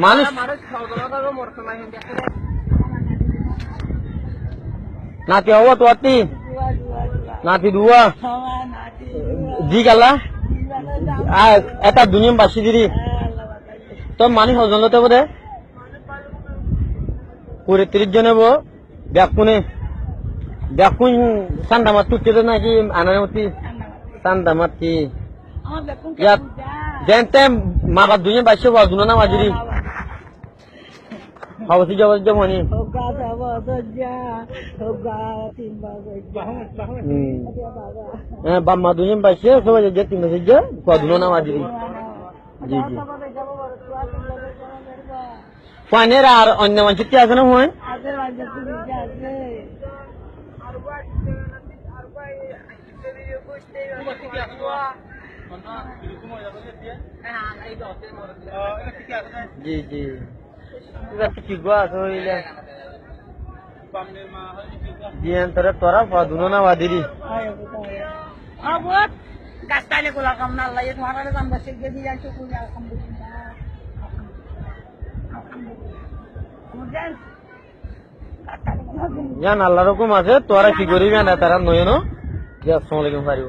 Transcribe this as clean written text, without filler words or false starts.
মানুষ নাতি হব তো নাতি দুয়া জি গালা এটা দুনিয়া বাসি দিদি তো মানুষ ওজন লতে বোধে 30 জন হবো ব্যাকুনে ব্যাকুন সান্দামাত তুলছে নাকি আনামতি সান্দামাতি ইয়াত যেতে মা বাপ দুনিয়া বাসি হবো দুনো না মাজুরি হবসি জবর জমনি বাম্মা দুনিয়া বাসি সবাই যে 3 বছর যে দুনো না মাজুরি জি জি পানের আর অন্য মানুষ কি আছে না হয় জি জি কি গো আছে হইলে জি তোরা তোরা দুনো না বাদিরি abot gastaile kula kam na Allah itu harare kam basik jadi yang cukup ya alhamdulillah kemudian জান আল্লাহ রকম আছে তোরা কি করিবি না তারা নয় না যে আসসালামু আলাইকুম পারিব